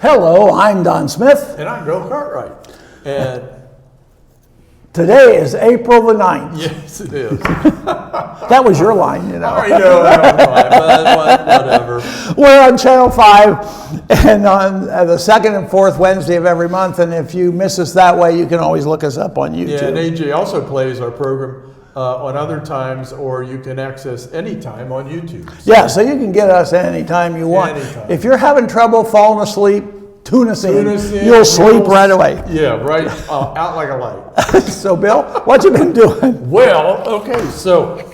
Hello, I'm Don Smith. And I'm Bill Cartwright. And today is April the 9th. yes, it is. That was your line, you know. I know, but whatever. We're on Channel 5 and on the second and fourth Wednesday of every month. And if you miss us that way, you can always look us up on YouTube. Yeah, and AJ also plays our program on other times, or you can access anytime on YouTube. Yeah, so you can get us anytime you want. Anytime. If you're having trouble falling asleep, tune us in. in. You'll sleep right away. Yeah, right, out like a light. So, Bill, what you been doing? Well, okay, so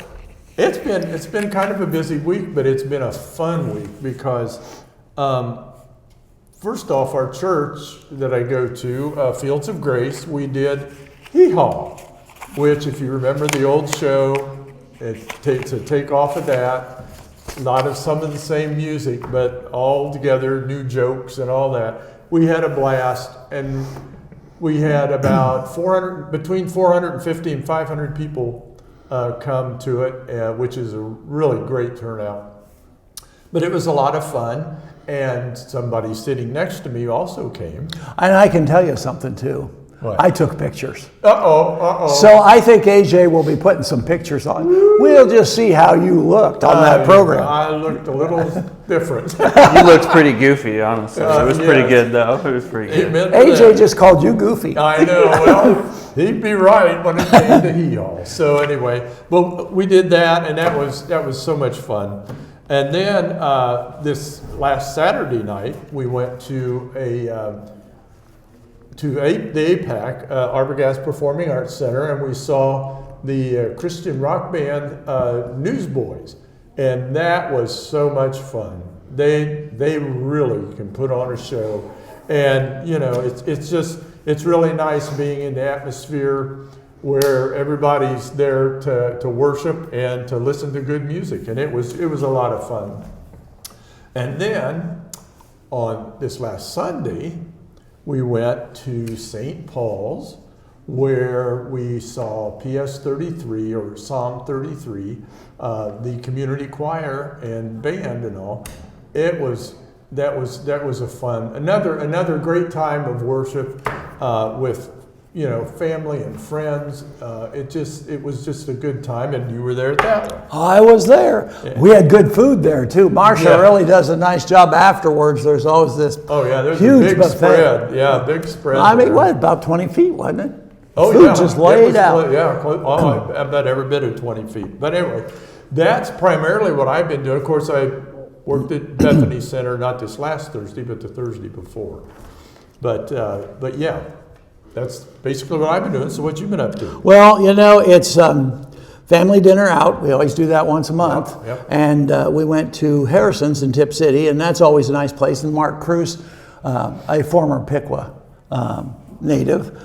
it's been kind of a busy week, but it's been a fun week because first off, our church that I go to, Fields of Grace, we did Hee Haw, which, if you remember the old show, it's a take off of that. A lot of some of the same music, but all together, new jokes and all that. We had a blast, and we had about between 450 and 500 people come to it, which is a really great turnout. But it was a lot of fun, and somebody sitting next to me also came. And I can tell you something, too. What? I took pictures. Uh-oh. So I think AJ will be putting some pictures on. We'll just see how you looked on that program. I looked a little different. You looked pretty goofy, honestly. It was pretty good, though. It was pretty good. AJ just called you goofy. I know. Well, he'd be right when it came to Hee Haw. So anyway, well, we did that, and that was so much fun. And then this last Saturday night, we went to the APAC, Arbogast Performing Arts Center, and we saw the Christian rock band Newsboys, and that was so much fun. They really can put on a show, and you know it's really nice being in the atmosphere where everybody's there to worship and to listen to good music, and it was a lot of fun. And then on this last Sunday, we went to St. Paul's, where we saw PS 33 or Psalm 33, the community choir and band and all. That was another great time of worship with family and friends. It was just a good time, and you were there at that one. I was there. Yeah. We had good food there too. Marsha really does a nice job afterwards. There's always this there's huge a big buffet. Spread. Yeah, big spread. I mean, what, about 20 feet, wasn't it? Oh, food yeah. just laid out. I bet every bit of 20 feet. But anyway, that's primarily what I've been doing. Of course, I worked at Bethany Center, not this last Thursday, but the Thursday before. But yeah. That's basically what I've been doing. So what you been up to? Well, it's family dinner out. We always do that once a month. Yep. And we went to Harrison's in Tip City, and that's always a nice place. And Mark Cruz, a former Piqua native,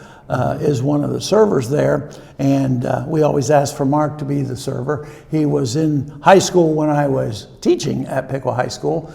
is one of the servers there. And we always ask for Mark to be the server. He was in high school when I was teaching at Piqua High School.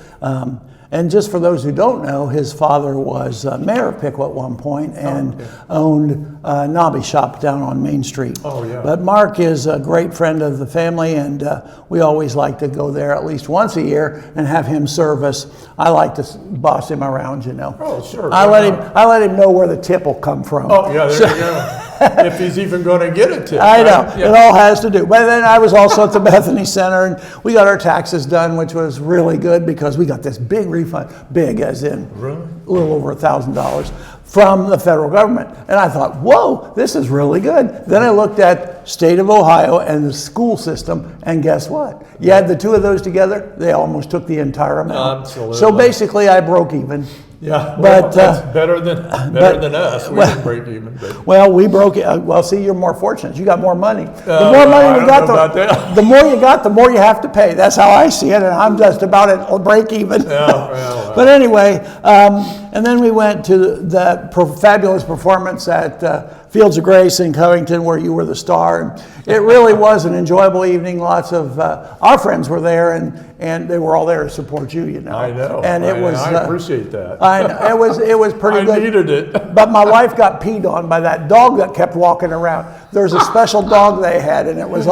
And just for those who don't know, his father was mayor of Piqua at one point and owned a knobby shop down on Main Street. Oh, yeah. But Mark is a great friend of the family, and we always like to go there at least once a year and have him serve us. I like to boss him around, Oh, sure. I let him know where the tip will come from. Oh, yeah, there you go. If he's even going to get a tip. I know. Right? Yeah. It all has to do. But then I was also at the Bethany Center, and we got our taxes done, which was really good because we got this big refund, big as in really? a little over $1,000 from the federal government. And I thought, whoa, this is really good. Then I looked at state of Ohio and the school system, and guess what? You add the two of those together, they almost took the entire amount. Absolutely. So basically I broke even. Yeah, but that's better than us. We didn't break even. But. Well, we broke it. Well, see, you're more fortunate. You got more money. The more money we got, the more you got, the more you have to pay. That's how I see it, and I'm just about at break even. Yeah. But anyway, and then we went to that fabulous performance at Fields of Grace in Covington, where you were the star. And it really was an enjoyable evening. Lots of our friends were there, and they were all there to support you. I know. And it was. I appreciate that. I know. It was pretty good. I needed it. But my wife got peed on by that dog that kept walking around. There's a special dog they had, and it was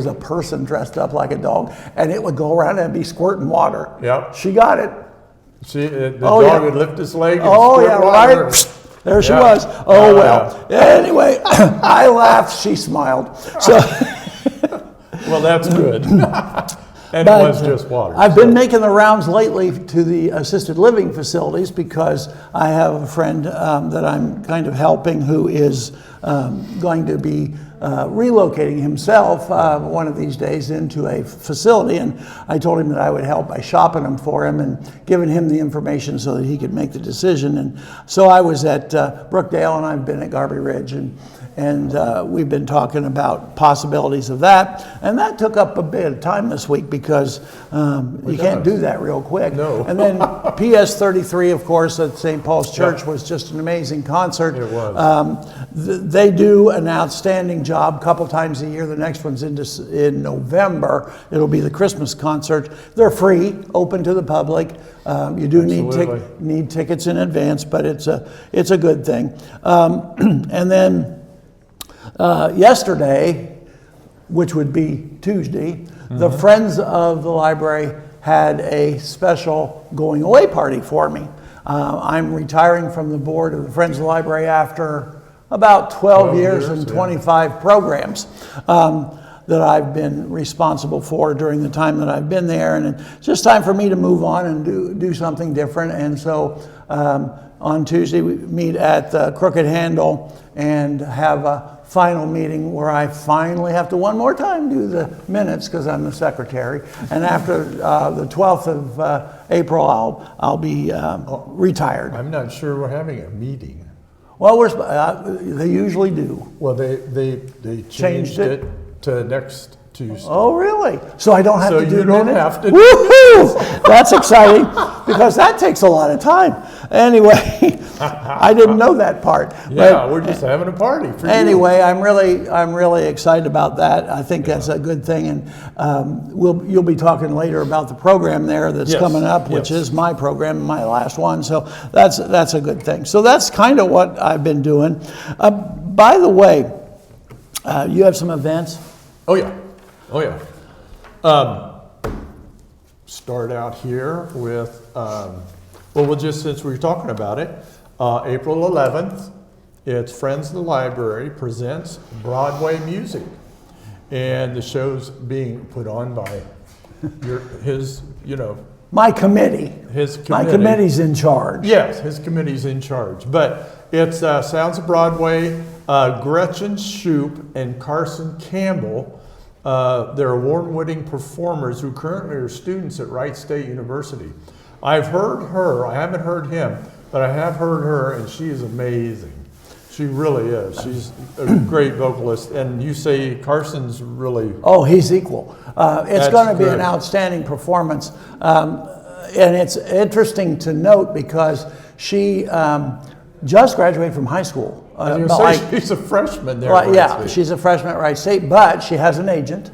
a person dressed up like a dog, and it would go around and be squirting water. Yep. She got it. The Oh, dog yeah. would lift his leg and Oh, squirt yeah, water. right. There she Yeah. was. Oh, well. Anyway, I laughed. She smiled. So, Well, that's good. And but it was just water. I've been making the rounds lately to the assisted living facilities because I have a friend that I'm kind of helping who is going to be relocating himself one of these days into a facility, and I told him that I would help by shopping them for him and giving him the information so that he could make the decision. And so I was at Brookdale, and I've been at Garby Ridge, and we've been talking about possibilities of that, and that took up a bit of time this week because you can't do that real quick. No. And then PS 33, of course, at St. Paul's Church was just an amazing concert. It was. They do an outstanding job a couple times a year. The next one's in November. It'll be the Christmas concert. They're free, open to the public. You do need tickets in advance, but it's a good thing. And then yesterday, which would be Tuesday, the Friends of the Library had a special going away party for me. I'm retiring from the board of the Friends of the Library after about 12 years and 25 programs that I've been responsible for during the time that I've been there. And it's just time for me to move on and do something different. And so on Tuesday, we meet at the Crooked Handle and have a final meeting where I finally have to one more time do the minutes because I'm the secretary. And after the 12th of April, I'll be retired. I'm not sure we're having a meeting. Well, they usually do. Well, they changed it to next Tuesday. Oh, really? So I don't have So to do you don't minutes? have to. Woohoo! That's exciting because that takes a lot of time. Anyway, I didn't know that part. Yeah, we're just having a party for you. Anyway, I'm really excited about that. I think that's a good thing, and you'll be talking later about the program there that's coming up, which is my program, my last one. So that's a good thing. So that's kind of what I've been doing. By the way, you have some events. Oh yeah. Start out here with, we'll just, since we were talking about it, April 11th, it's Friends of the Library presents Broadway music. And the show's being put on by My committee. his committee. My committee's in charge. Yes, his committee's in charge. But it's Sounds of Broadway, Gretchen Shoup and Carson Campbell. They're award-winning performers who currently are students at Wright State University. I've heard her, I haven't heard him, but I have heard her, and she is amazing. She really is. She's a great vocalist, and you say Carson's really... Oh, he's equal. It's going to be an great. outstanding performance. And it's interesting to note because she just graduated from high school. She's a freshman there. at Wright State. She's a freshman at Wright State, but she has an agent.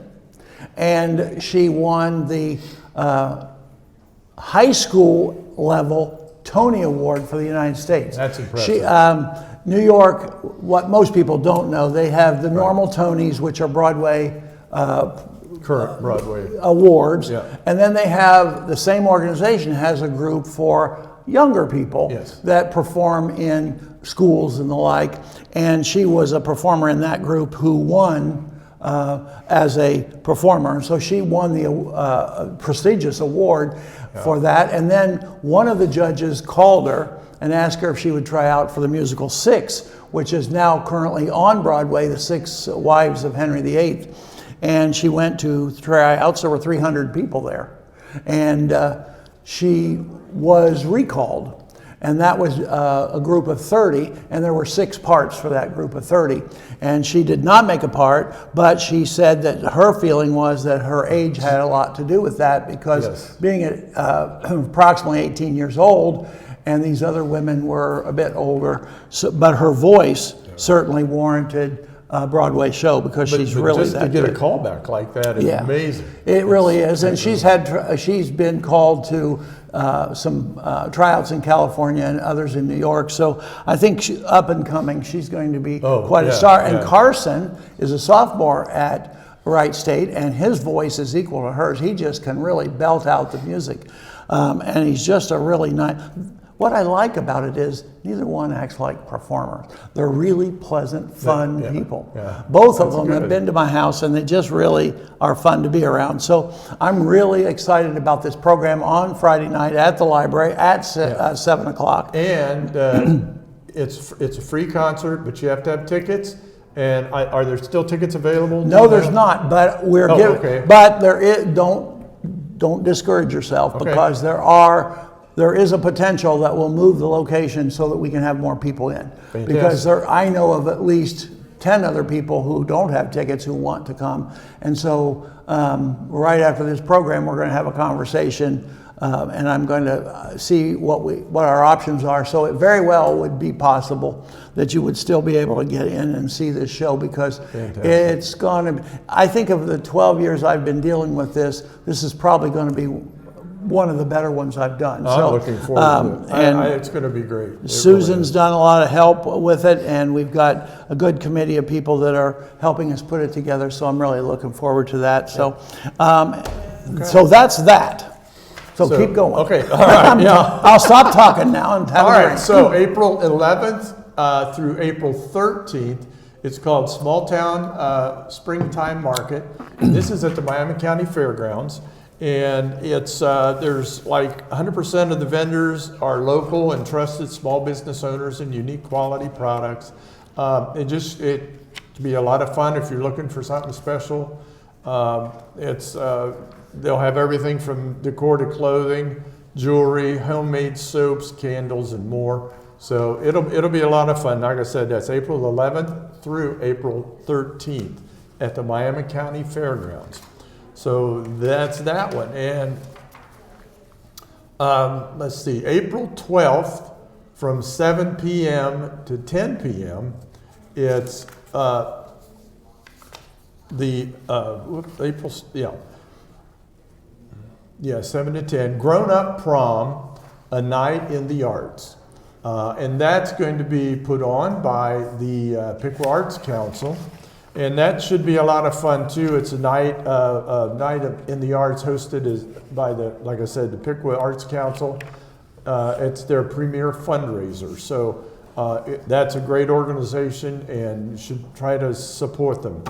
And she won the high school level Tony Award for the United States. That's impressive. New York, what most people don't know, they have the normal Tonys, which are Broadway Current Broadway awards. Yeah. And then they have, the same organization has a group for younger people that perform in schools and the like. And she was a performer in that group who won as a performer. So she won the prestigious award for that. And then one of the judges called her and asked her if she would try out for the musical Six, which is now currently on Broadway, The Six Wives of Henry VIII. And she went to tryouts. There were 300 people there. And she was recalled. And that was a group of 30, and there were 6 parts for that group of 30. And she did not make a part, but she said that her feeling was that her age had a lot to do with that, because being at approximately 18 years old, and these other women were a bit older, but her voice certainly warranted a Broadway show, because she's really just that to get good. a callback like that is amazing. It really is, and she's been called to some tryouts in California and others in New York. So I think up and coming, she's going to be quite a star. And Carson is a sophomore at Wright State, and his voice is equal to hers. He just can really belt out the music. And he's just a really nice. What I like about it is neither one acts like performers. They're really pleasant, fun people. Yeah. Both of them good. have been to my house, and they just really are fun to be around. So I'm really excited about this program on Friday night at the library at 7 o'clock. And it's a free concert, but you have to have tickets. And are there still tickets available? No, there's not, but we're giving. Okay. But there is. Don't discourage yourself, because there is a potential that we'll move the location so that we can have more people in. Fantastic. Because I know of at least 10 other people who don't have tickets who want to come. And so right after this program, we're going to have a conversation, and I'm going to see what our options are. So it very well would be possible that you would still be able to get in and see this show, because it's going to, I think of the 12 years I've been dealing with this is probably going to be one of the better ones I've done. I'm looking forward to it. And it's going to be great. Susan's done a lot of help with it, and we've got a good committee of people that are helping us put it together. So I'm really looking forward to that. So, so that's that. So keep going. Okay. All right. Yeah. I'll stop talking now and have All a right. drink. So April 11th through April 13th, it's called Small Town Springtime Market. This is at the Miami County Fairgrounds. And it's there's like 100% of the vendors are local and trusted small business owners and unique quality products. It can be a lot of fun if you're looking for something special. They'll have everything from decor to clothing, jewelry, homemade soaps, candles, and more. So it'll be a lot of fun. Like I said, that's April 11th through April 13th at the Miami County Fairgrounds. So that's that one. And let's see, April 12th from 7 p.m. to 10 p.m. It's April, 7 to 10, Grown Up Prom, a night in the arts. And that's going to be put on by the Piqua Arts Council. And that should be a lot of fun too. It's a night in the arts hosted by like I said, the Piqua Arts Council. It's their premier fundraiser. So that's a great organization, and you should try to support them.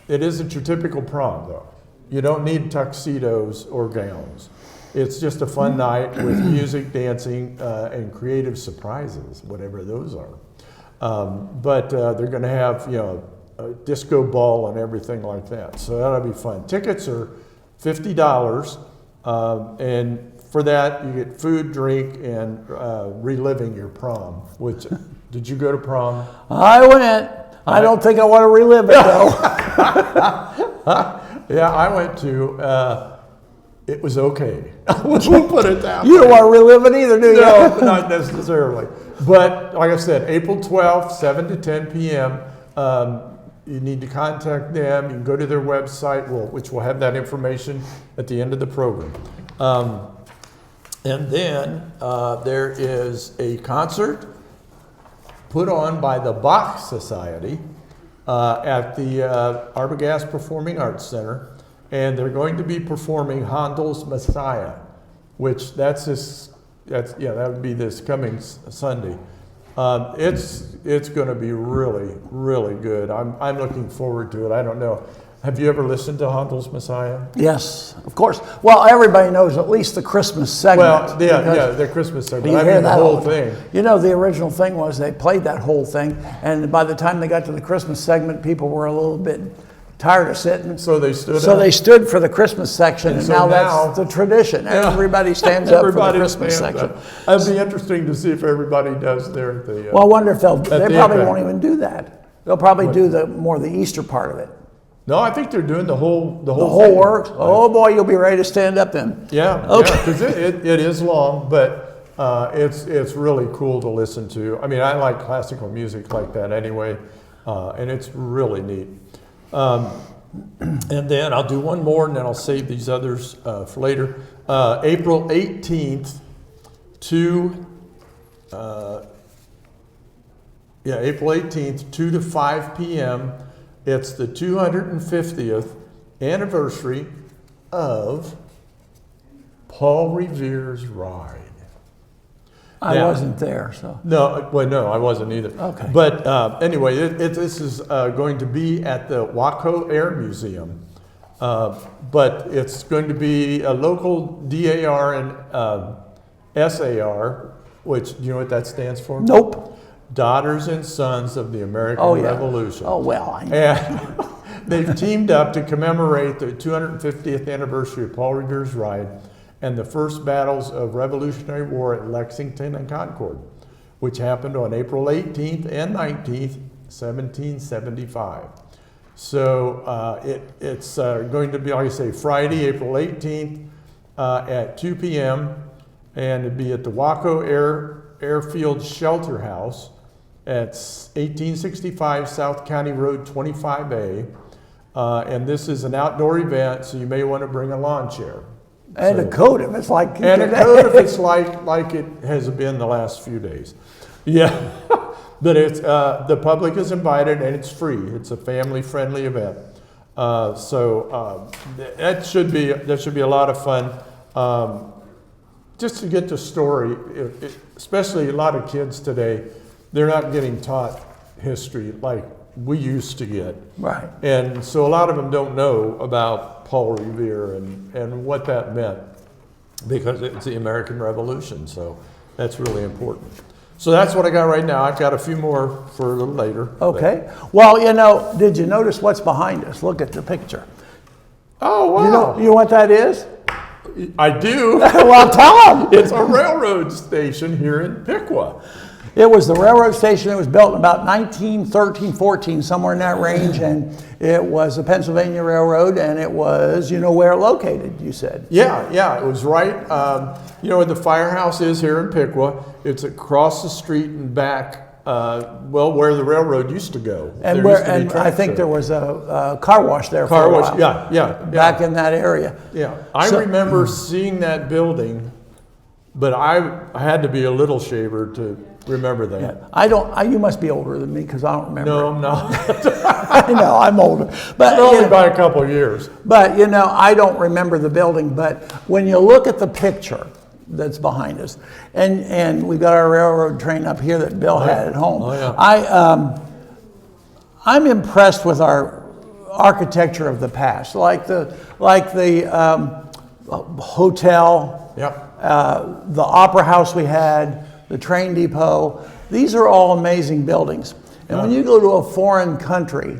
It isn't your typical prom though. You don't need tuxedos or gowns. It's just a fun night with music, dancing, and creative surprises, whatever those are. But they're going to have, a disco ball and everything like that. So that'll be fun. Tickets are $50, and for that you get food, drink, and reliving your prom. Which, did you go to prom? I went. I don't think I want to relive it though. Yeah, I went to. It was okay. We'll put it that way. You don't want to relive it either, do you? No, not necessarily. But like I said, April 12th, 7 to 10 p.m. You need to contact them. You can go to their website, which will have that information at the end of the program. And then there is a concert put on by the Bach Society at the Arbogast Performing Arts Center. And they're going to be performing Handel's Messiah, which that would be this coming Sunday. It's going to be really, really good. I'm looking forward to it. I don't know. Have you ever listened to Handel's Messiah? Yes, of course. Well, everybody knows at least the Christmas segment. Well, yeah, the Christmas segment. You I hear mean the that whole all- thing. You know, the original thing was they played that whole thing, and by the time they got to the Christmas segment, people were a little bit tired of sitting. So they stood So up. they stood for the Christmas section, and so now now- that's the tradition. Yeah. Everybody stands up for the Everybody Christmas stands section. up. It'd be interesting to see if everybody does there at the. Well, I wonder if they the probably impact. won't even do that. They'll probably do the Easter part of it. No, I think they're doing the whole The whole thing. works. Oh boy, you'll be ready to stand up then. Yeah, Okay. because it is long, but it's really cool to listen to. I mean, I like classical music like that anyway, and it's really neat. And then I'll do one more, and then I'll save these others for later. April 18th to April 18th, 2 to 5 p.m. It's the 250th anniversary of Paul Revere's Ride. I Now- wasn't there, so. No, well, no, I wasn't either. Okay. But anyway, this is going to be at the Waco Air Museum. But it's going to be a local DAR and SAR, which, you know what that stands for? Nope. Daughters and Sons of the American Oh, yeah. Revolution. Oh, well, I know. And they've teamed up to commemorate the 250th anniversary of Paul Revere's Ride and the first battles of Revolutionary War at Lexington and Concord, which happened on April 18th and 19th, 1775. So it's going to be, like I say, Friday, April 18th at 2 p.m. And it'd be at the Waco Airfield Shelter House at 1865 South County Road 25A. And this is an outdoor event, so you may want to bring a lawn chair. And a coat if it's like And a today. coat if it's like it has been the last few days. Yeah. But it's the public is invited and it's free. It's a family-friendly event. So that should be a lot of fun. Just to get the story, especially a lot of kids today, they're not getting taught history like we used to get. Right. And so a lot of them don't know about Paul Revere and what that meant, because it's the American Revolution. So that's really important. So that's what I got right now. I've got a few more for a little later. Okay. Well, you know, did you notice what's behind us? Look at the picture. Oh, wow. You know what that is? I do. Well, tell them. It's a railroad station here in Piqua. It was the railroad station. It was built in about 1913, 14, somewhere in that range, and it was a Pennsylvania railroad, and it was, you know, where it located, you said. Yeah, it was right. You know where the firehouse is here in Piqua? It's across the street and back, where the railroad used to go. And There where, used to be and I tracks think there there. was a car wash there Car for a wash, while. yeah. Back in that area. Yeah, I So- remember seeing that building, but I had to be a little shaver to remember that. Yeah. You must be older than me because I don't remember. No, I'm not. I know, I'm older. But, Only you know, by a couple of years. but, you know, I don't remember the building, but when you look at the picture that's behind us, and we've got our railroad train up here that Bill had at home. Oh, yeah. I'm impressed with our architecture of the past, like the hotel, Yep. the opera house we had, the train depot. These are all amazing buildings. And when you go to a foreign country,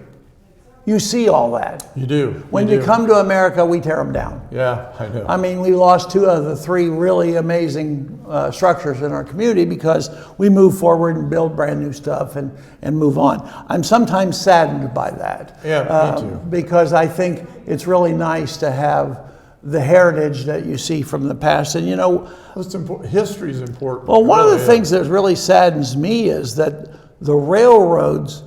you see all that. You do. When you do. come to America, we tear them down. Yeah, I know. I mean, we lost 2 of the 3 really amazing structures in our community because we move forward and build brand new stuff and move on. I'm sometimes saddened by that. Yeah, me too. Because I think it's really nice to have the heritage that you see from the past. And you know, It's important. History is important. well, one of the Really things that really saddens me is that the railroads,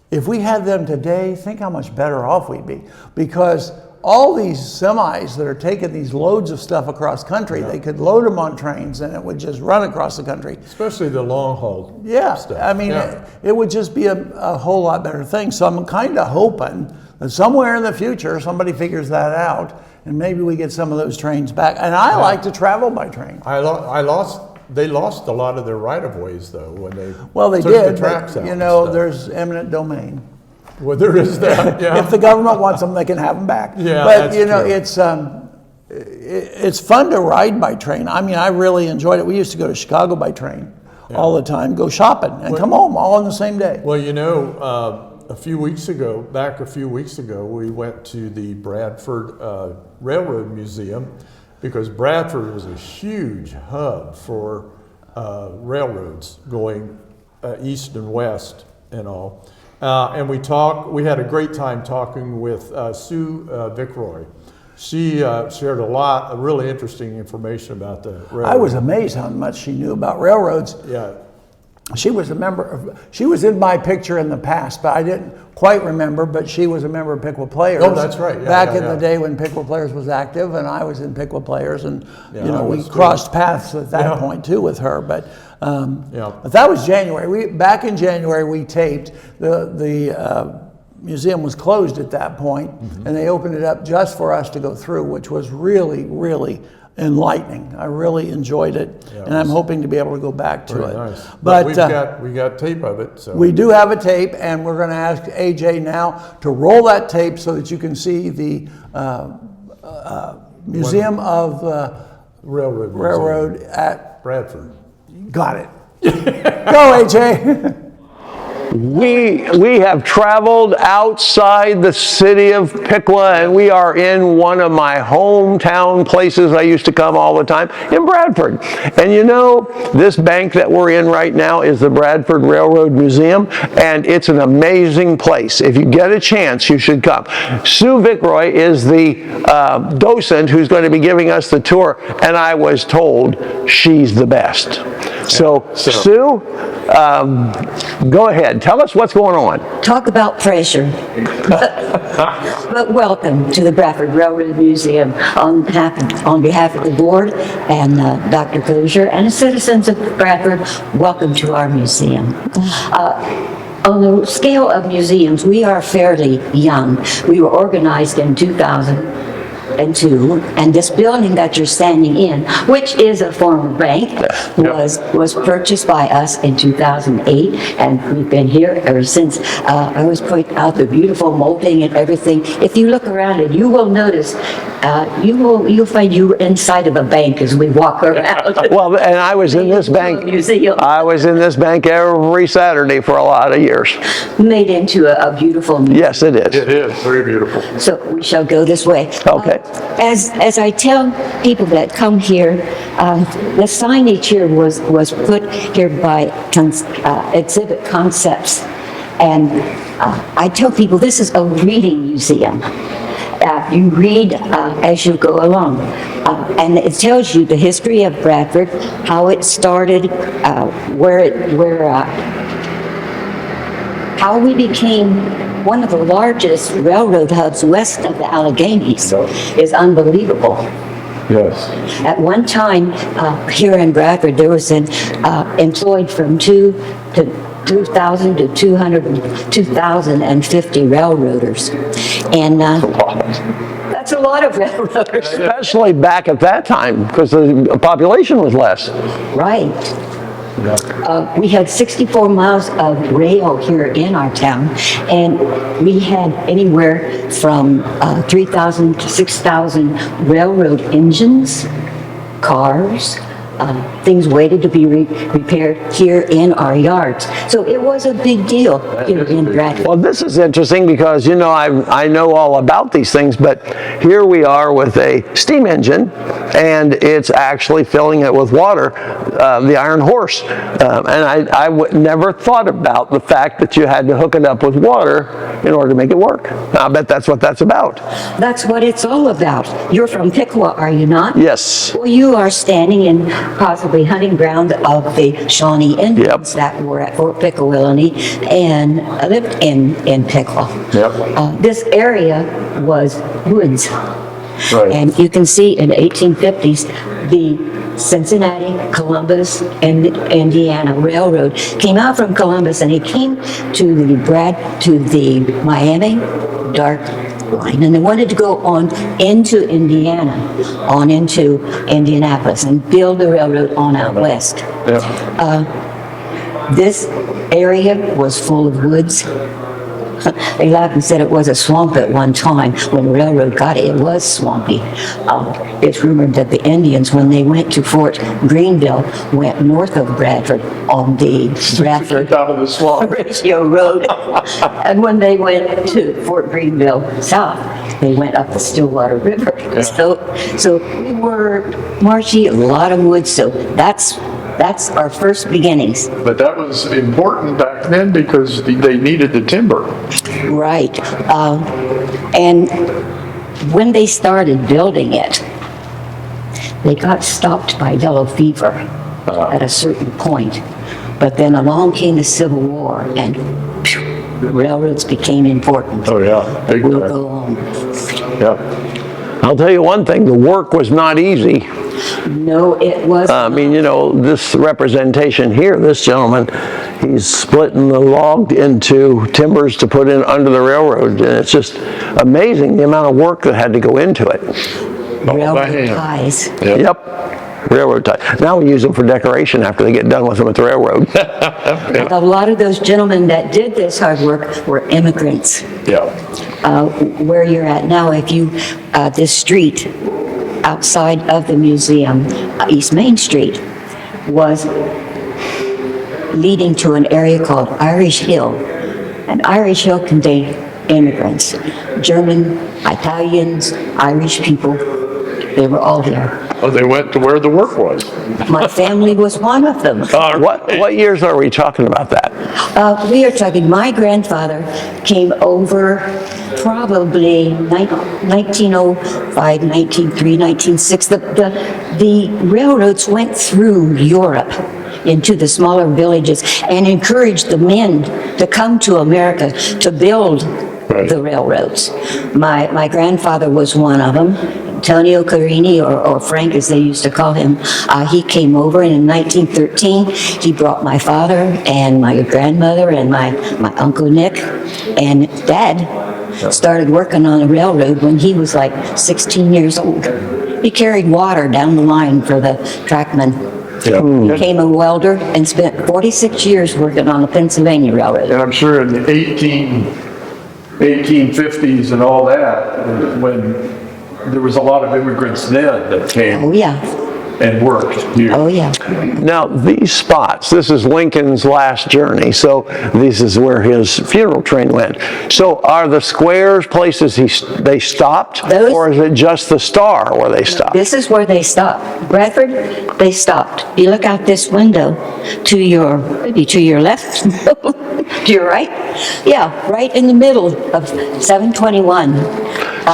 if we had them today, think how much better off we'd be. Because all these semis that are taking these loads of stuff across country, they could load them on trains and it would just run across the country. Especially the long haul Yeah, stuff. I mean, Yeah. it would just be a whole lot better thing. So I'm kind of hoping that somewhere in the future, somebody figures that out and maybe we get some of those trains back. And I like to travel by train. They lost a lot of their right-of-ways, though, when they Well, they took did, the tracks but, out you and know, stuff. there's eminent domain. Well, there is that, yeah. If the government wants them, they can have them back. Yeah, but that's you know, true. it's fun to ride by train. I mean, I really enjoyed it. We used to go to Chicago by train all the time, go shopping, and come home all on the same day. Well, you know, a few weeks ago, we went to the Bradford Railroad Museum because Bradford was a huge hub for railroads going east and west and all. And we had a great time talking with Sue Vickroy. She shared a lot of really interesting information about the railroad. I was amazed how much she knew about railroads. Yeah. She was a member of, she was in my picture in the past, but I didn't quite remember, but she was a member of Piqua Players. Oh, that's right. Yeah, back yeah, in the yeah. day when Piqua Players was active, and I was in Piqua Players, and Yeah, you know, I we was too. crossed paths at that Yeah. point too with her. But Yeah. but that was January. Back in January we taped. The museum was closed at that point, Mm-hmm. and they opened it up just for us to go through, which was really, really enlightening. I really enjoyed it, and I'm hoping to be able to go back to it. Nice. But we got tape of it. So we do have a tape, and we're going to ask AJ now to roll that tape so that you can see the Museum of Railroad at Bradford. Got it. Go, AJ. We have traveled outside the city of Piqua, and we are in one of my hometown places I used to come all the time, in Bradford. And you know, this bank that we're in right now is the Bradford Railroad Museum, and it's an amazing place. If you get a chance, you should come. Sue Vickroy is the docent who's going to be giving us the tour, and I was told she's the best. So Sue, go ahead. Tell us what's going on. Talk about pressure. But welcome to the Bradford Railroad Museum on behalf of the board and Dr. Kosher and the citizens of Bradford. Welcome to our museum. On the scale of museums, we are fairly young. We were organized in 2002, and this building that you're standing in, which is a former bank, was purchased by us in 2008, and we've been here ever since. I always point out the beautiful molding and everything. If you look around it, you will notice, you'll find you're inside of a bank as we walk around. Well, and I was in this bank. Museum. I was in this bank every Saturday for a lot of years. Made into a beautiful museum. Yes, it is. It is very beautiful. So we shall go this way. Okay. As I tell people that come here, the signage here was put here by Exhibit Concepts, and I tell people this is a reading museum. You read as you go along, and it tells you the history of Bradford, how it started, how we became one of the largest railroad hubs west of the Alleghenies is unbelievable. Yes. At one time, here in Bradford, there was employed from 2,000 to 2,050 railroaders. And that's a lot of railroaders. Especially back at that time, because the population was less. Right. We had 64 miles of rail here in our town, and we had anywhere from 3,000 to 6,000 railroad engines, cars, things waited to be repaired here in our yards. So it was a big deal here in Bradford. Well, this is interesting because, you know, I know all about these things, but here we are with a steam engine, and it's actually filling it with water, the Iron Horse. And I never thought about the fact that you had to hook it up with water in order to make it work. I bet that's what that's about. That's what it's all about. You're from Piqua, are you not? Yes. Well, you are standing in possibly hunting ground of the Shawnee Indians that were at Fort Pickawillany and lived in Piqua. This area was woods. Right. And you can see in the 1850s, the Cincinnati, Columbus, and Indiana Railroad came out from Columbus, and it came to the Miami Dark Line, and they wanted to go on into Indiana, on into Indianapolis, and build the railroad on out west. This area was full of woods. They laughed and said it was a swamp at one time. When the railroad got it, it was swampy. It's rumored that the Indians, when they went to Fort Greenville, went north of Bradford on the Bradford Ratio Road. And when they went to Fort Greenville south, they went up the Stillwater River. So we were marshy, a lot of woods, so that's our first beginnings. But that was important back then because they needed the timber. Right. And when they started building it, they got stopped by yellow fever at a certain point. But then along came the Civil War, and railroads became important. Oh, yeah. Big We'll time. go on. Yeah. I'll tell you one thing, the work was not easy. No, it was. I mean, you know, this representation here, this gentleman, he's splitting the log into timbers to put in under the railroad, and it's just amazing the amount of work that had to go into it. railroad hand. ties. Yep. Railroad tie. Now we use them for decoration after they get done with them at the railroad. A lot of those gentlemen that did this hard work were immigrants. Yeah. Where you're at now, if you, this street outside of the museum, East Main Street, was leading to an area called Irish Hill. And Irish Hill contained immigrants, German, Italians, Irish people. They were all there. Oh, they went to where the work was. My family was one of them. What years are we talking about that? We are talking, my grandfather came over probably 1905, 1903, 1906. The railroads went through Europe into the smaller villages and encouraged the men to come to America to build the railroads. My grandfather was one of them. Antonio Carini, or Frank as they used to call him, he came over, and in 1913 he brought my father and my grandmother and my Uncle Nick, and Dad started working on the railroad when he was like 16 years old. He carried water down the line for the trackmen. Yeah. Became a welder and spent 46 years working on the Pennsylvania Railroad. And I'm sure in the 1850s and all that, when there was a lot of immigrants then that came Oh yeah, and worked here. oh yeah. Now, these spots, this is Lincoln's last journey, so this is where his funeral train went. So are the squares places they stopped, Those- or is it just the Star where they stopped? This is where they stopped. Bradford, they stopped. You look out this window to your, maybe to your left, to your right. Yeah, right in the middle of 721.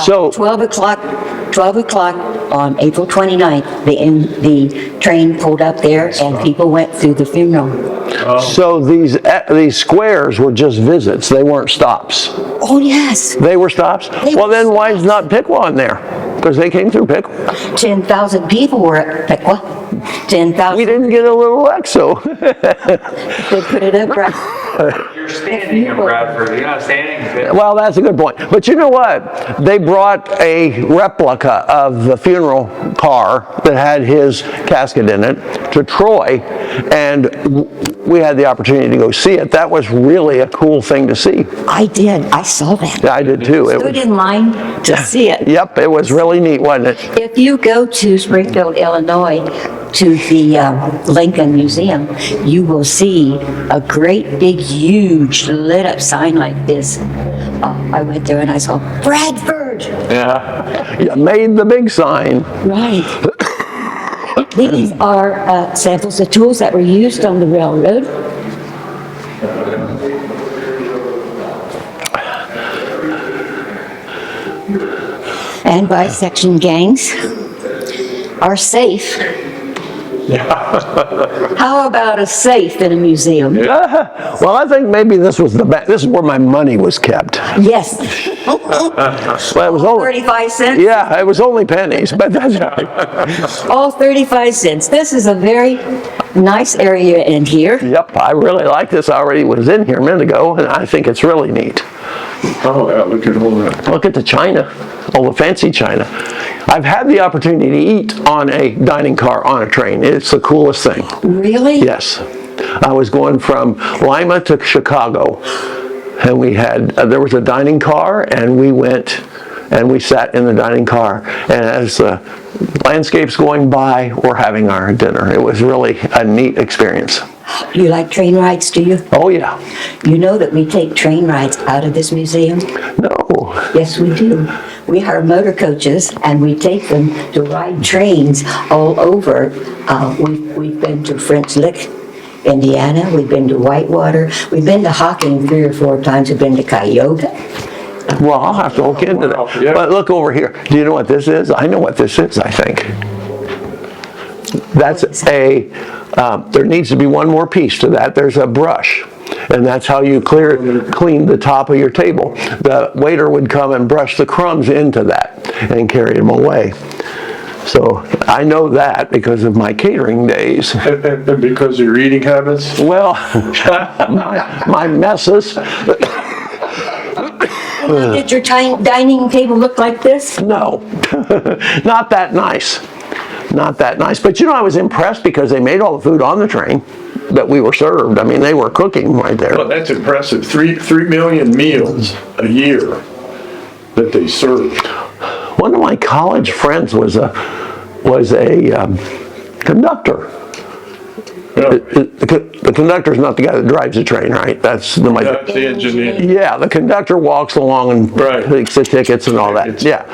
So- 12 o'clock on April 29th, the train pulled up there and people went through the funeral. So these squares were just visits, they weren't stops. Oh, yes. They were stops? They Well, were then why is not Piqua on there? Because they came through Piqua. 10,000 people were at Piqua. 10,000. We didn't get a little exo. They put it up right. You're standing in Bradford. You're not standing. Well, that's a good point. But you know what? They brought a replica of the funeral car that had his casket in it to Troy, and we had the opportunity to go see it. That was really a cool thing to see. I did. I saw that. I did too. It Stood was, in line to see it. yep, it was really neat, wasn't it? If you go to Springfield, Illinois, to the Lincoln Museum, you will see a great big huge lit up sign like this. I went there and I saw Bradford. Yeah. You made the big sign. Right. These are samples of tools that were used on the railroad. And bisection gangs are safe. How about a safe in a museum? Well, I think maybe this was this is where my money was kept. Yes. Well, it was only 35 cents? Yeah, it was only pennies, but that's All 35 cents. This is a very nice area in here. Yep, I really like this. I already was in here a minute ago, and I think it's really neat. Oh, yeah, look at all that. Look at the china, all the fancy china. I've had the opportunity to eat on a dining car on a train. It's the coolest thing. Really? Yes. I was going from Lima to Chicago, and we had, there was a dining car, and we went and we sat in the dining car, and as the landscape's going by, we're having our dinner. It was really a neat experience. You like train rides, do you? Oh yeah. You know that we take train rides out of this museum? No. Yes, we do. We hire motor coaches and we take them to ride trains all over. We've been to French Lick, Indiana. We've been to Whitewater. We've been to Hocking 3 or 4 times. We've been to Cuyahoga. Well, I'll have to look into that. Yeah. But look over here. Do you know what this is? I know what this is, I think. That's there needs to be one more piece to that. There's a brush. And that's how you clean the top of your table. The waiter would come and brush the crumbs into that and carry them away. So I know that because of my catering days. And because of your eating habits? Well, my messes. Did your dining table look like this? No, not that nice. Not that nice. But you know, I was impressed because they made all the food on the train that we were served. I mean, they were cooking right there. Well, that's impressive. 3 million meals a year that they served. One of my college friends was a conductor. Yeah. The conductor's not the guy that drives the train, right? That's That's the engineer. yeah, the conductor walks along and Right. takes the tickets and all that. Tickets. Yeah,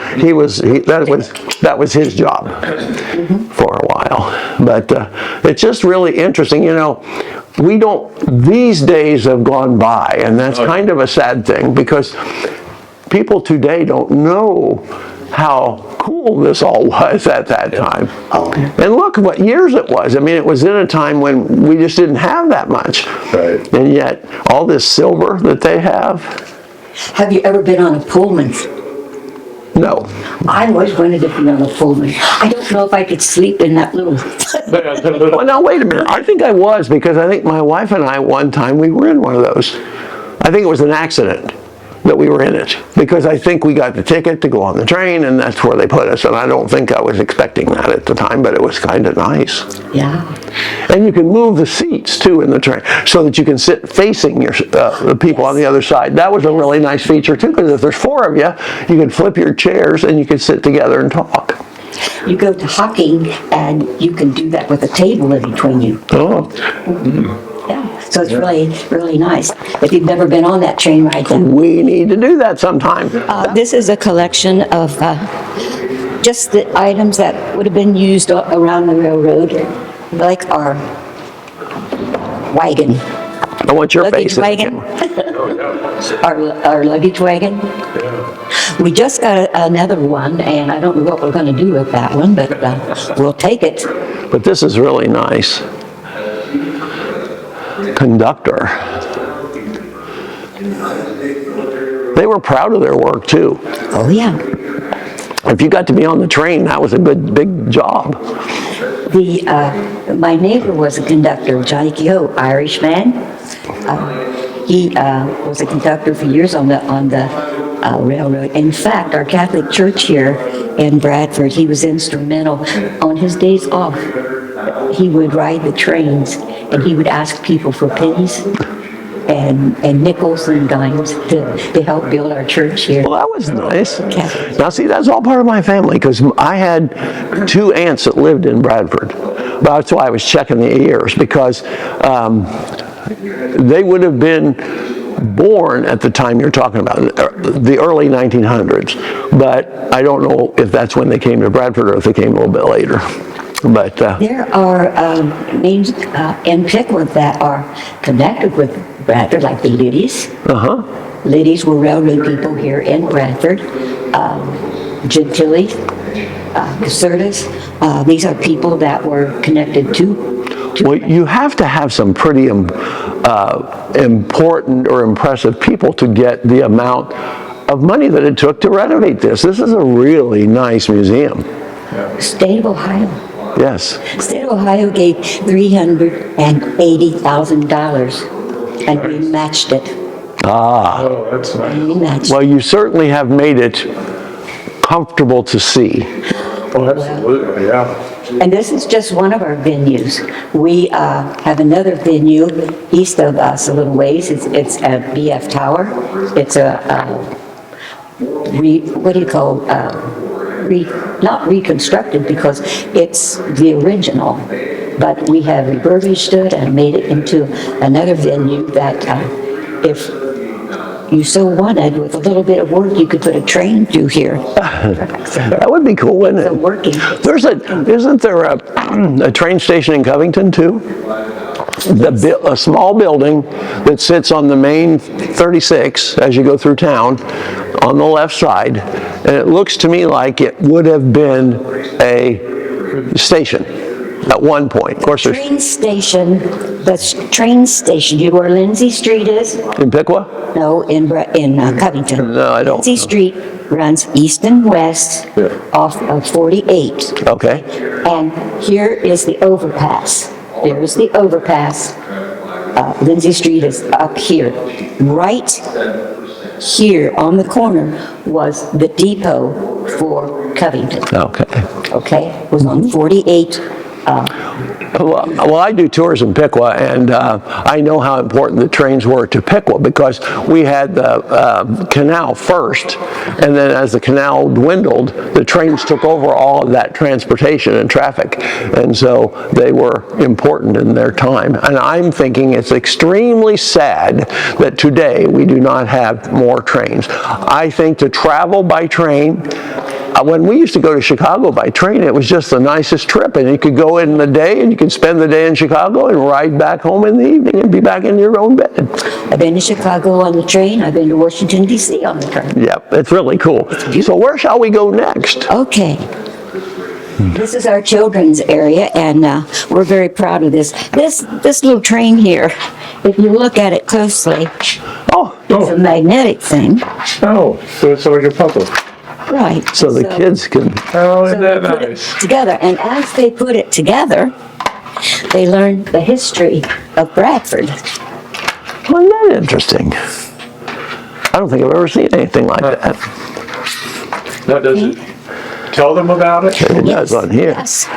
that was his job for a while. But it's just really interesting, you know. These days have gone by, and that's kind of a sad thing because people today don't know how cool this all was at that time. And look what years it was. I mean, it was in a time when we just didn't have that much. Right. And yet, all this silver that they have, Have you ever been on a Pullman? no. I always wanted to be on a Pullman. I don't know if I could sleep in that little. Well, now, wait a minute. I think I was, because I think my wife and I, one time, we were in one of those. I think it was an accident that we were in it, because I think we got the ticket to go on the train, and that's where they put us. And I don't think I was expecting that at the time, but it was kind of nice. Yeah. And you can move the seats too in the train so that you can sit facing the people on the other side. That was a really nice feature too, because if there's 4 of you, you can flip your chairs and you can sit together and talk. You go to hockey and you can do that with a table in between you. Oh, Yeah. So it's really, really nice. If you've never been on that train ride, then we need to do that sometime. this is a collection of just the items that would have been used around the railroad, like our wagon, I want your luggage face. in the wagon, camera. our luggage wagon. We just got another one, and I don't know what we're going to do with that one, but we'll take it. But this is really nice. Conductor. They were proud of their work too. Oh yeah. If you got to be on the train, that was a big job. My neighbor was a conductor, Johnny Kehoe, Irish man. He was a conductor for years on the railroad. In fact, our Catholic church here in Bradford, he was instrumental. On his days off, he would ride the trains, and he would ask people for pennies and nickels and dimes to help build our church here. Well, that was nice. Catholic. Now, see, that's all part of my family, because I had 2 aunts that lived in Bradford. But that's why I was checking the years, because they would have been born at the time you're talking about, the early 1900s. But I don't know if that's when they came to Bradford or if they came a little bit later. But There are names in Pickwood that are connected with Bradford, like the Liddies. Liddies were railroad people here in Bradford. Gentili, Casertas. These are people that were connected to. well, you have to have some pretty important or impressive people to get the amount of money that it took to renovate this. This is a really nice museum. State of Ohio. Yes. State of Ohio gave $380,000, and we matched it. Oh, that's nice. We matched. Well, you certainly have made it comfortable to see. Oh, absolutely, yeah. And this is just one of our venues. We have another venue east of us a little ways. It's a BF Tower. It's not reconstructed, because it's the original, but we have refurbished it and made it into another venue that if you so wanted, with a little bit of work, you could put a train through here. That would be cool, wouldn't So it? working. Isn't there a train station in Covington too? A small building that sits on the main 36 as you go through town on the left side, and it looks to me like it would have been a station at one point. Of course, there's Train station, you know where Lindsay Street is? in Piqua. No, in Covington. No, I don't. Lindsay Street runs east and west off of 48. Okay. And here is the overpass. There's the overpass. Lindsay Street is up here. Right here on the corner was the depot for Covington. Okay. Okay, it was on 48. Well, I do tours in Piqua, and I know how important the trains were to Piqua because we had the canal first, and then as the canal dwindled, the trains took over all of that transportation and traffic, and so they were important in their time. And I'm thinking it's extremely sad that today we do not have more trains. I think to travel by train, when we used to go to Chicago by train, it was just the nicest trip, and you could go in the day and you could spend the day in Chicago and ride back home in the evening and be back in your own bed. I've been to Chicago on the train. I've been to Washington, D.C. on the train. Yep, it's really cool. So where shall we go next? Okay. This is our children's area, and we're very proud of this. This little train here, if you look at it closely, it's a magnetic thing. Oh, so it's like a puzzle. Right. So the kids can... Oh, isn't So that they put it nice? together, and as they put it together, they learn the history of Bradford. Isn't that interesting? I don't think I've ever seen anything like that. Now, does it tell them about it? It does on here. Yes.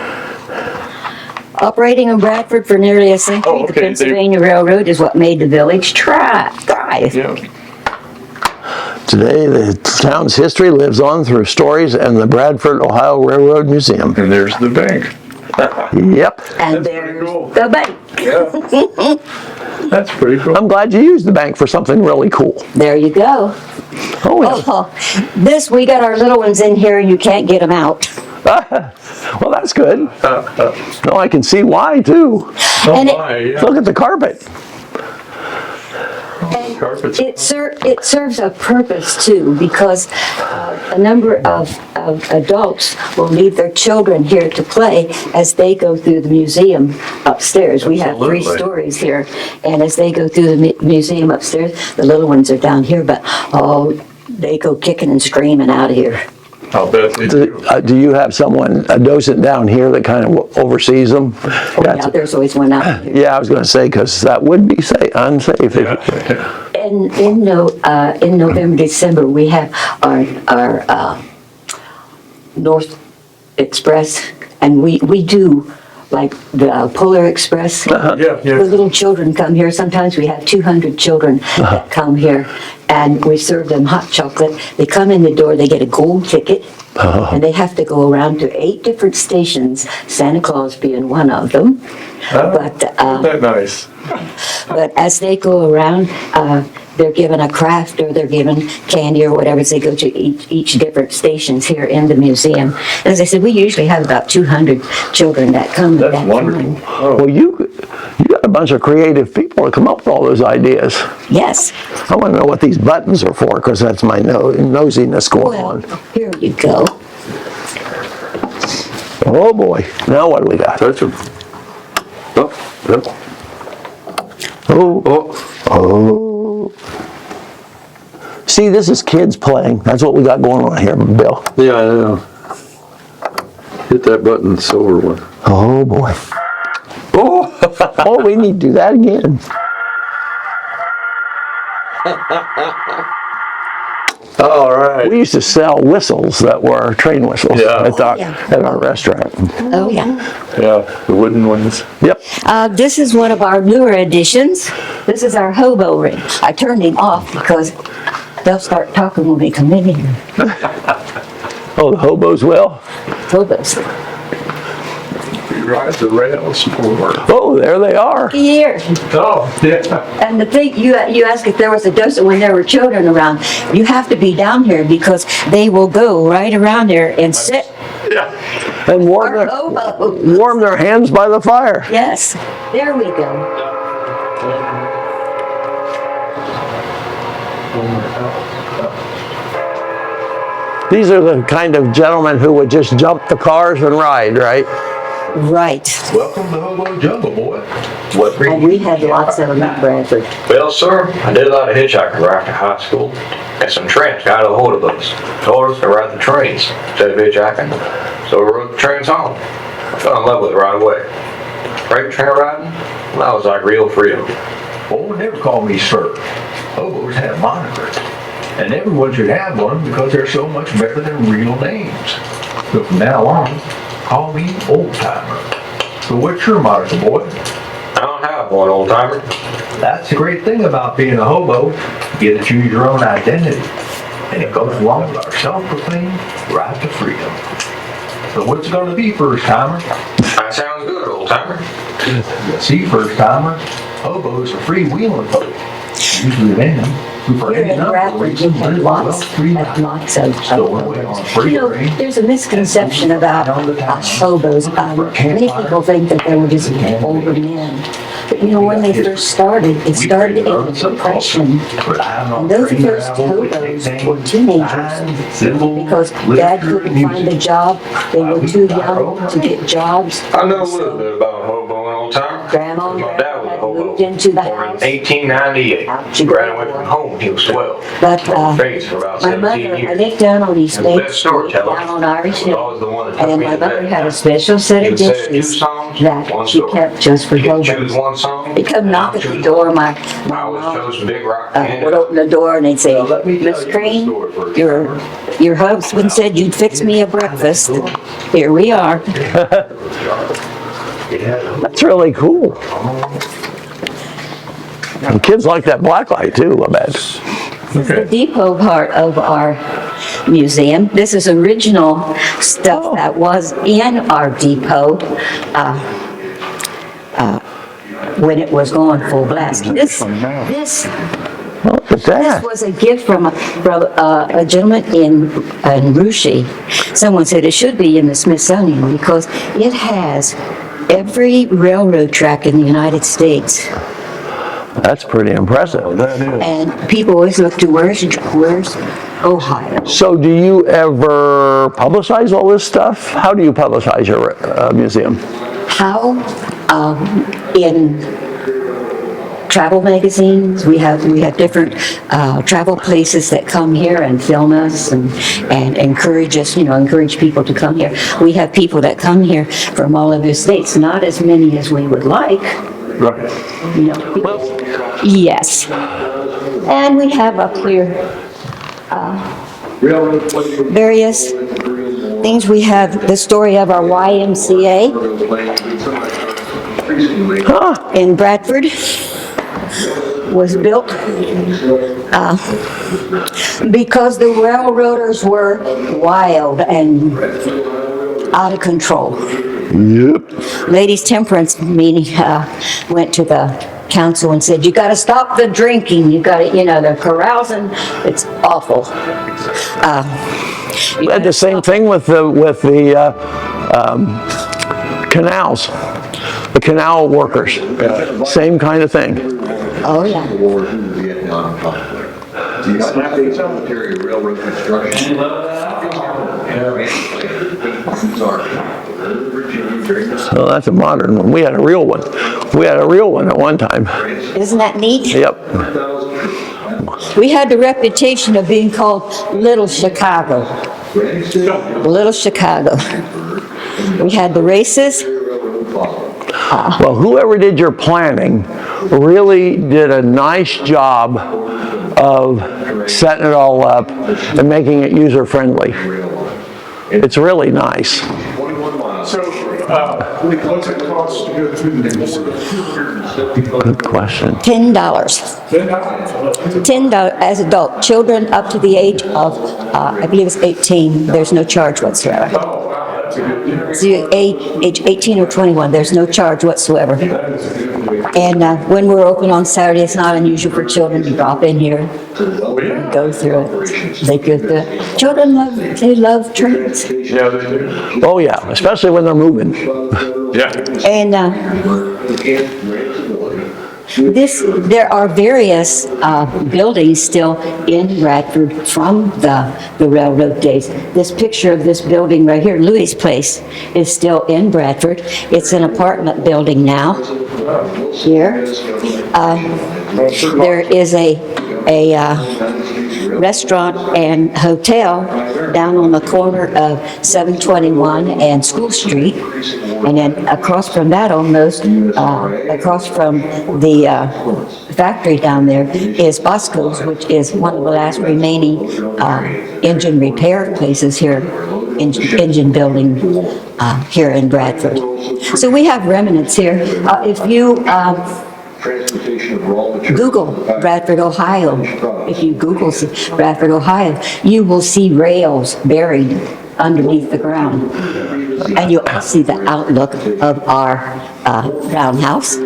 Operating in Bradford for nearly a century, Oh, the okay, Pennsylvania Railroad is what made the village thrive. Yeah. Today, the town's history lives on through stories and the Bradford, Ohio Railroad Museum. And there's the bank. Yep. And That's pretty there's cool. the bank. Yeah. That's pretty cool. I'm glad you used the bank for something really cool. There you go. Oh, yeah. Oh, we got our little ones in here, you can't get them out. Well, that's good. No, I can see why, too. And Yeah. Look at the carpet. Carpets. it serves a purpose too, because a number of adults will leave their children here to play as they go through the museum upstairs. We have 3 Absolutely. stories here, and as they go through the museum upstairs, the little ones are down here, but they go kicking and screaming out of here. I'll bet they do. Do you have someone, a docent down here that kind of oversees them? Yeah, there's always one out here. Yeah, I was going to say, because that would be unsafe. Yeah. In November, December, we have our North Express, and we do like the Polar Express. Yeah, The yeah. little children come here. Sometimes we have 200 children that come here, and we serve them hot chocolate. They come in the door, they get a gold ticket, and they have to go around to 8 different stations, Santa Claus being one of them. Isn't that nice? But as they go around, they're given a craft or they're given candy or whatever as they go to each different stations here in the museum. As I said, we usually have about 200 children that come at That's that wonderful. time. Oh, Well, you got a bunch of creative people to come up with all those ideas. Yes. I want to know what these buttons are for, because that's my nosiness going Well, on. here you go. Oh, boy. Now what do we got? touch them. Oh, yep. Oh, Oh, see, this is kids playing. That's what we got going on here, Bill. yeah, I know. Hit that button, the silver one. Oh, boy. Oh, Oh, we need to do that again. all right. We used to sell whistles that were train whistles Yeah. at our restaurant. Oh, yeah. Yeah, the wooden ones. Yep. This is one of our newer additions. This is our hobo ring. I turned him off because they'll start talking when we come in here. Oh, the hobos will? Hobos. We ride the rails forward. Oh, there they are. Here. Oh, yeah. And the thing, you asked if there was a docent when there were children around. You have to be down here because they will go right around there and sit. Yeah. And Our hobos. warm their hands by the fire. Yes, there we go. These are the kind of gentlemen who would just jump the cars and ride, right? Right. Welcome to Hobo Jungle, boy. What And we had lots of them at Bradford. Well, sir, I did a lot of hitchhiking right after high school, and some tramps got a hold of us. Told us to ride the trains instead of hitchhiking, so we rode the trains home. I fell in love with it right away. Freight train riding, well, that was like real freedom. Oh, never call me sir. Hobos have monikers. And everyone should have one because they're so much better than real names. So from now on, call me Old Timer. So what's your moniker, boy? I don't have one, old timer. That's the great thing about being a hobo. You get to choose your own identity. And it goes along with our self-proclaimed right to freedom. So what's it going to be, first timer? That sounds good, old timer. See, first timer, hobos are freewheeling folk. Usually them who for Here any in number of Bradford, you reasons have live lots, well free have lots of Stowaway on free you know, range. there's a misconception about hobos. Many people think that they were just older men. But you know, when they first started, it started in the Depression. And those first hobos were teenagers. Because Dad couldn't find a job, they were too young to get jobs. I know a little bit about hoboing, old timer. Grandma and My dad Grandpa was a had hobo. moved into the Born in house. 1898. Out you Graduated go. from home when he was 12. But Raised for about my 17 mother, I years. lived down on East And the Main best Street, storyteller down on Irish was Hill. always the one that took And me my to mother bed. had a special set He of would say 2 dishes songs, that 1 she story. kept just for You could choose hobos. one song. They'd come knock at the door, my I always mom chose Big Rock would Candy. open the door and they'd say, Well, let me tell Miss you Crane, the story first. your husband said you'd fix me a breakfast. Here we are. That's really cool. And kids like that black light too, I bet. The depot part of our museum. This is original stuff that was in our depot when it was going full blast. This Look at that. was a gift from a gentleman in Russia. Someone said it should be in the Smithsonian because it has every railroad track in the United States. That's pretty impressive. And people always look to where's Ohio. So do you ever publicize all this stuff? How do you publicize your museum? How in travel magazines we have different travel places that come here and film us and encourage us, encourage people to come here. We have people that come here from all over the states, not as many as we would like. Right. Yes. And we have up here various things. We have the story of our YMCA in Bradford was built because the railroaders were wild and out of control. Yep. Ladies' temperance meeting went to the council and said, you got to stop the drinking. You got to, they're carousing. It's awful. We had the same thing with the canals, the canal workers. Same kind of thing. Oh, yeah. War in the Vietnam conflict. Do you have updates on Ontario railroad construction? Well, that's a modern one. We had a real one. We had a real one at one time. Isn't that neat? Yep. We had the reputation of being called Little Chicago. Little Chicago. We had the races. Well, whoever did your planning really did a nice job of setting it all up and making it user-friendly. It's really nice. So, what's it cost to go through the museum? Good question. $10. $10 as adult. Children up to the age of, I believe it's 18, there's no charge whatsoever. Oh, wow, that's a good deal. So age 18 or 21, there's no charge whatsoever. And when we're open on Saturday, it's not unusual for children to drop in here, go through it. They get the children love trains. Yeah, they do. Oh yeah, especially when they're moving. Yeah. And there are various buildings still in Bradford from the railroad days. This picture of this building right here, Louis Place, is still in Bradford. It's an apartment building now. Here, there is a restaurant and hotel down on the corner of 721 and School Street. And then across from that almost, across from the factory down there is Bosco's, which is one of the last remaining engine repair places here, engine building here in Bradford. So we have remnants here. If you Transportation of raw material. Google Bradford, Ohio, if you Google Bradford, Ohio, you will see rails buried underneath the ground. And you'll see the outlook of our roundhouse,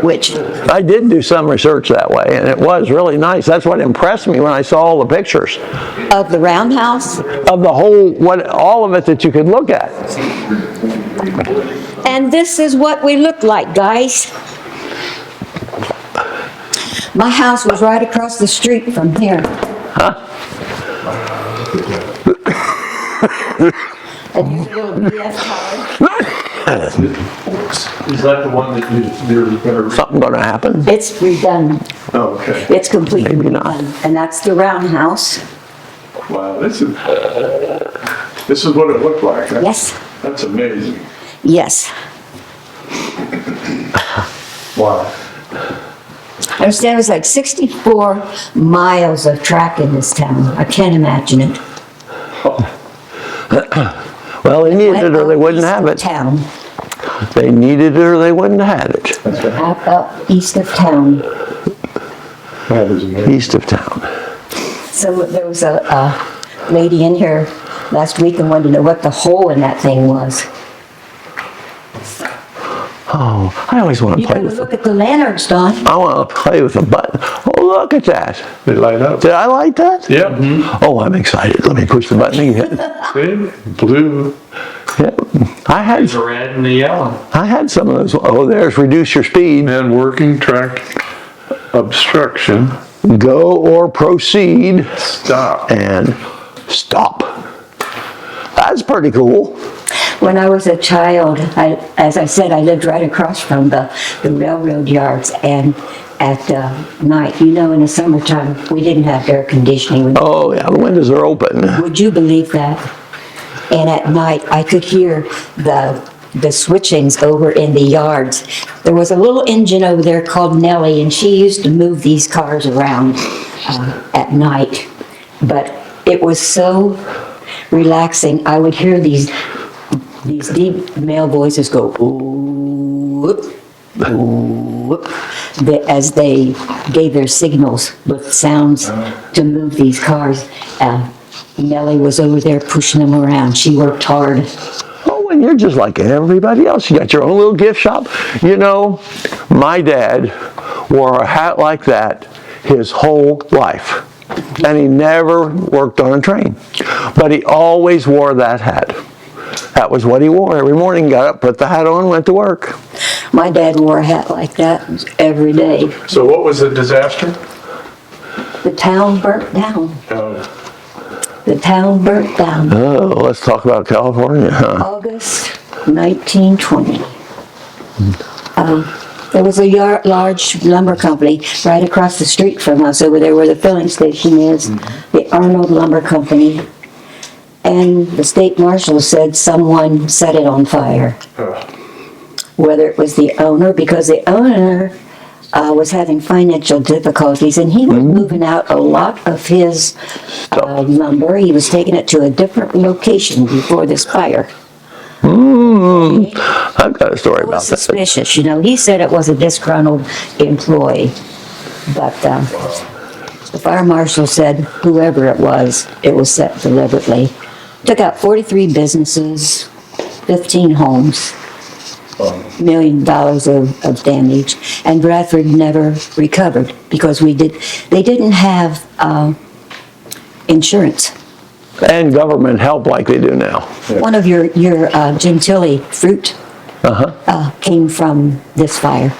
which I did do some research that way, and it was really nice. That's what impressed me when I saw all the pictures of the roundhouse. of the whole, all of it that you could look at. And this is what we look like, guys. My house was right across the street from here. And here's a little BF card. Is that the one that you're gonna? Something gonna happen? It's redone. Oh, okay. It's completely Maybe not. redone. And that's the roundhouse. Wow, this is what it looked like. Huh? Yes, That's amazing. yes. Wow. I understand it was like 64 miles of track in this town. I can't imagine it. Well, they needed it or they wouldn't East have of it. Town. They needed it or they wouldn't have had it. Up east of town. That is amazing. East of town. So there was a lady in here last week and wanted to know what the hole in that thing was. Oh, I always want to You play better with look them. at the lanterns, Don. I want to play with the button. Oh, look at that. They light up. Did I like that? Yep. Oh, I'm excited. Let me push the button again. See? Blue. Yep. I had The red and the yellow. some of those. Oh, there's reduce your speed. And working track obstruction. Go or proceed. Stop. And stop. That's pretty cool. When I was a child, as I said, I lived right across from the railroad yards, and at night, you know, in the summertime, we didn't have air conditioning. Oh, yeah, the windows are open. Would you believe that? And at night, I could hear the switchings over in the yards. There was a little engine over there called Nellie, and she used to move these cars around at night. But it was so relaxing. I would hear these deep male voices go, ooh, ooh, as they gave their signals with sounds to move these cars. Nellie was over there pushing them around. She worked hard. Oh, and you're just like everybody else. You got your own little gift shop. You know, my dad wore a hat like that his whole life. And he never worked on a train. But he always wore that hat. That was what he wore. Every morning, got up, put the hat on, went to work. My dad wore a hat like that every day. So what was the disaster? The town burnt down. Oh. The town burnt down. Oh, let's talk about California, huh? August 1920. There was a large lumber company right across the street from us over there where the filling station is, the Arnold Lumber Company. And the state marshal said someone set it on fire. Whether it was the owner, because the owner was having financial difficulties and he was moving out a lot of his lumber. He was taking it to a different location before this fire. I've got a story It was about that. suspicious, you know. He said it was a disgruntled employee, but the fire marshal said whoever it was set deliberately. Took out 43 businesses, 15 homes, $1 million of damage, and Bradford never recovered because they didn't have insurance. And government help like they do now. One of your Gentili fruit came from this fire.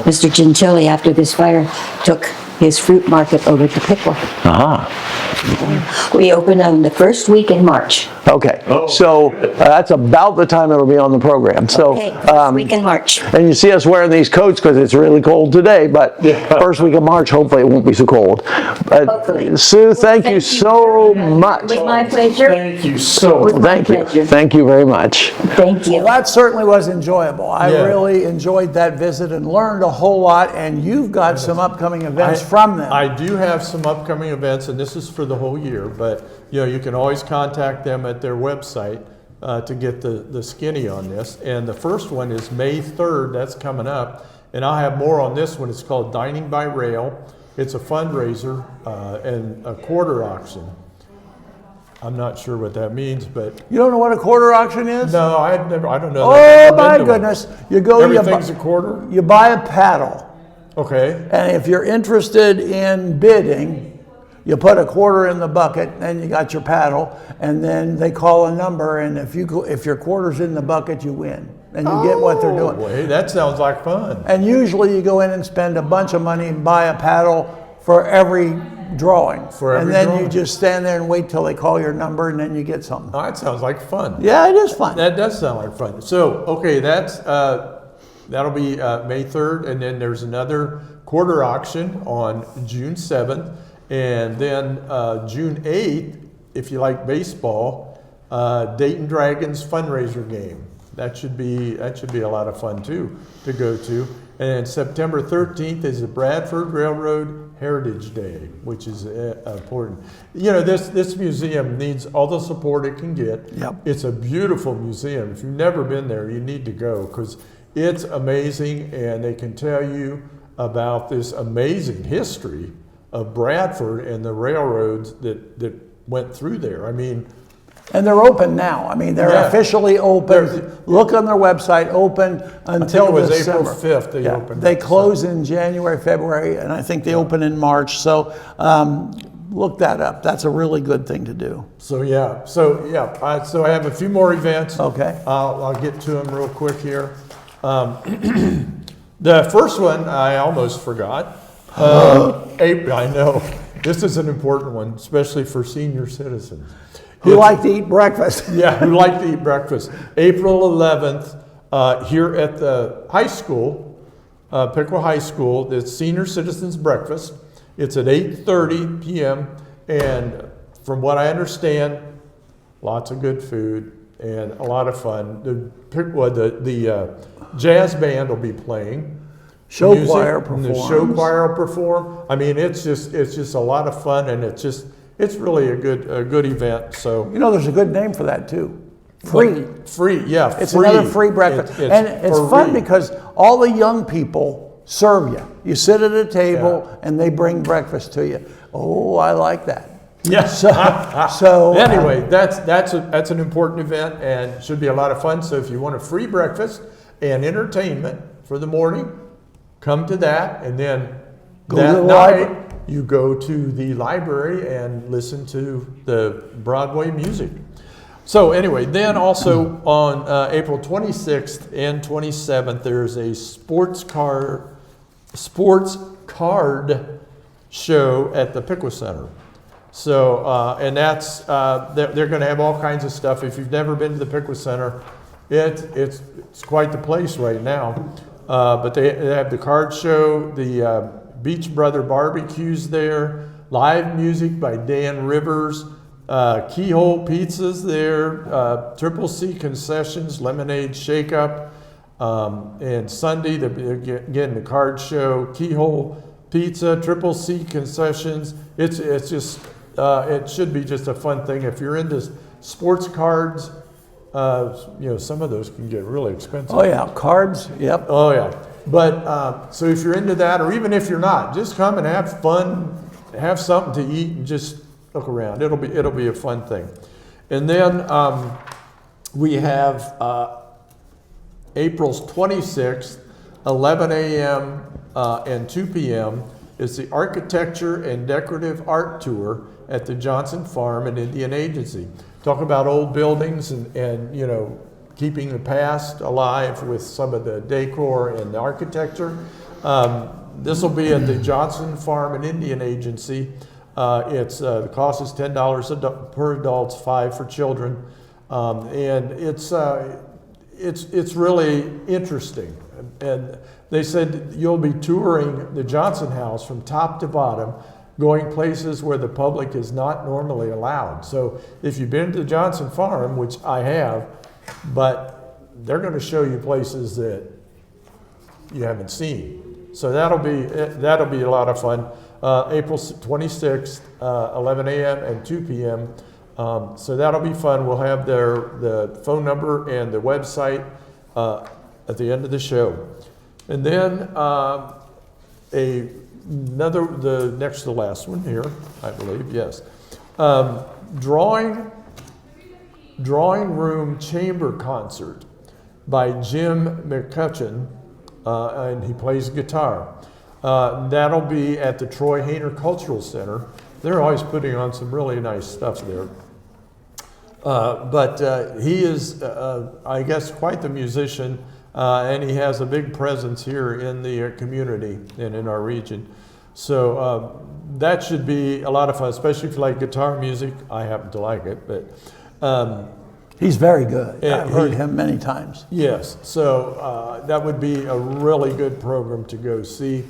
Mr. Gentili, after this fire, took his fruit market over to Piqua. Uh-huh. We opened on the first week in March. Okay. So that's about the time it'll be on the program. So, Okay, first week in March. and you see us wearing these coats because it's really cold today, but first week of March, hopefully it won't be so cold. But Hopefully. Sue, thank you so much. It was my pleasure. Thank you so It was much. my Thank you. pleasure. Thank you very much. Thank you. That certainly was enjoyable. I Yeah. really enjoyed that visit and learned a whole lot, and you've got some upcoming events from them. I do have some upcoming events, and this is for the whole year, but you can always contact them at their website to get the skinny on this. And the first one is May 3rd, that's coming up. And I'll have more on this one. It's called Dining by Rail. It's a fundraiser and a quarter auction. I'm not sure what that means, but You don't know what a quarter auction is? no, I don't know. Oh I've never my been to one. goodness! You go, Everything's a quarter? you buy a paddle, Okay. and if you're interested in bidding, you put a quarter in the bucket, and you got your paddle, and then they call a number, and if your quarter's in the bucket, you win, and you get what they're doing. Oh, hey, that sounds like fun. And usually you go in and spend a bunch of money and buy a paddle for every drawing. For every and then drawing. you just stand there and wait till they call your number, and then you get something. Oh, that sounds like fun. Yeah, it is fun. That does sound like fun. So, okay, that'll be May 3rd, and then there's another quarter auction on June 7th, and then June 8th, if you like baseball, Dayton Dragons fundraiser game. That should be a lot of fun too to go to. And then September 13th is the Bradford Railroad Heritage Day, which is important. This museum needs all the support it can get. Yep. It's a beautiful museum. If you've never been there, you need to go because it's amazing, and they can tell you about this amazing history of Bradford and the railroads that went through there. I mean, And they're open now. I mean, they're Yeah. officially open. Look on their website, open until it was December. April 5th they opened They up, close in January, February, and I think they open in March. So look that up. That's a really good thing to do. so I have a few more events. Okay. I'll get to them real quick here. The first one I almost forgot. April, I know. This is an important one, especially for senior citizens. Who like to eat breakfast? Yeah, who like to eat breakfast. April 11th, here at the high school, Piqua High School, the Senior Citizens Breakfast. It's at 8:30 p.m. And from what I understand, lots of good food and a lot of fun. The jazz band will be playing. Show Music, choir and the performs. show choir will perform. I mean, it's just a lot of fun, and it's really a good event. So You know, there's a good name for that too. Free. free, yeah. It's another free breakfast. And it's fun free. because all the young people serve you. You sit at a table and they bring breakfast to you. Oh, I like that. Yeah. So Anyway, that's an important event and should be a lot of fun. So if you want a free breakfast and entertainment for the morning, come to that, and then Go to that the night library. you go to the library and listen to the Broadway music. So anyway, then also on April 26th and 27th, there's a sports card show at the Piqua Center. So, and that's, they're going to have all kinds of stuff. If you've never been to the Piqua Center, it's quite the place right now. But they have the card show, the Beach Brother barbecues there, live music by Dan Rivers, Keyhole Pizza's there, Triple C Concessions, Lemonade Shake Up, and Sunday, again, the card show, Keyhole Pizza, Triple C Concessions. It's just, it should be just a fun thing. If you're into sports cards, some of those can get really expensive. oh yeah, cards. Yep. Oh yeah, but so if you're into that, or even if you're not, just come and have fun, have something to eat, and just look around. It'll be a fun thing. And then we have April's 26th, 11 a.m. And 2 p.m. is the Architecture and Decorative Art Tour at the Johnson Farm and Indian Agency. Talk about old buildings and keeping the past alive with some of the decor and the architecture. This will be at the Johnson Farm and Indian Agency. The cost is $10 per adult, $5 for children. And it's really interesting. And they said you'll be touring the Johnson House from top to bottom, going places where the public is not normally allowed. So if you've been to the Johnson Farm, which I have, but they're going to show you places that you haven't seen. So that'll be a lot of fun. April 26th, 11 a.m. and 2 p.m. So that'll be fun. We'll have the phone number and the website at the end of the show. And then the next to the last one here, I believe, yes. Drawing Room Chamber Concert by Jim McCutcheon, and he plays guitar. That'll be at the Troy Hayner Cultural Center. They're always putting on some really nice stuff there. But he is, I guess, quite the musician, and he has a big presence here in the community and in our region. So that should be a lot of fun, especially if you like guitar music. I happen to like it, but he's very good. I've heard him many times. yes. So that would be a really good program to go see.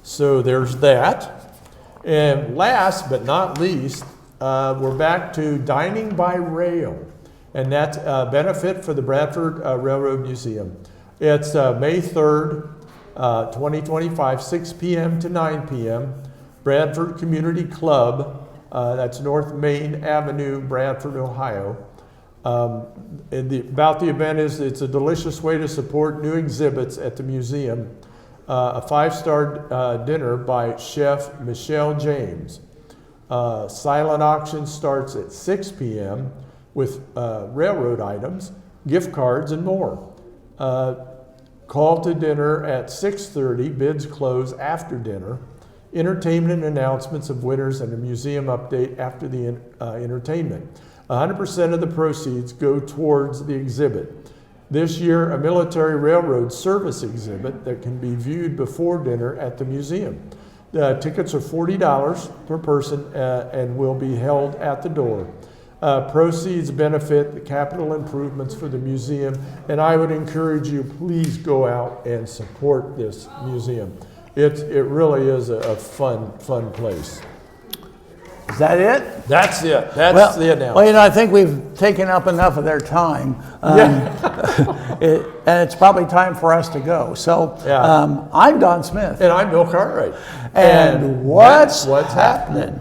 So there's that. And last but not least, we're back to Dining by Rail, and that's a benefit for the Bradford Railroad Museum. It's May 3rd, 2025, 6 p.m. to 9 p.m. Bradford Community Club, that's North Main Avenue, Bradford, Ohio. About the event is it's a delicious way to support new exhibits at the museum. A 5-star dinner by Chef Michelle James. Silent auction starts at 6 p.m. with railroad items, gift cards, and more. Call to dinner at 6:30. Bids close after dinner. Entertainment announcements of winners and a museum update after the entertainment. 100% of the proceeds go towards the exhibit. This year, a military railroad service exhibit that can be viewed before dinner at the museum. The tickets are $40 per person and will be held at the door. Proceeds benefit the capital improvements for the museum, and I would encourage you, please go out and support this museum. It really is a fun place. Is that it? That's it. That's the announcement. Well, I think we've taken up enough of their time. And it's probably time for us to go. So I'm Don Smith. And I'm Bill Cartwright. And what's happening?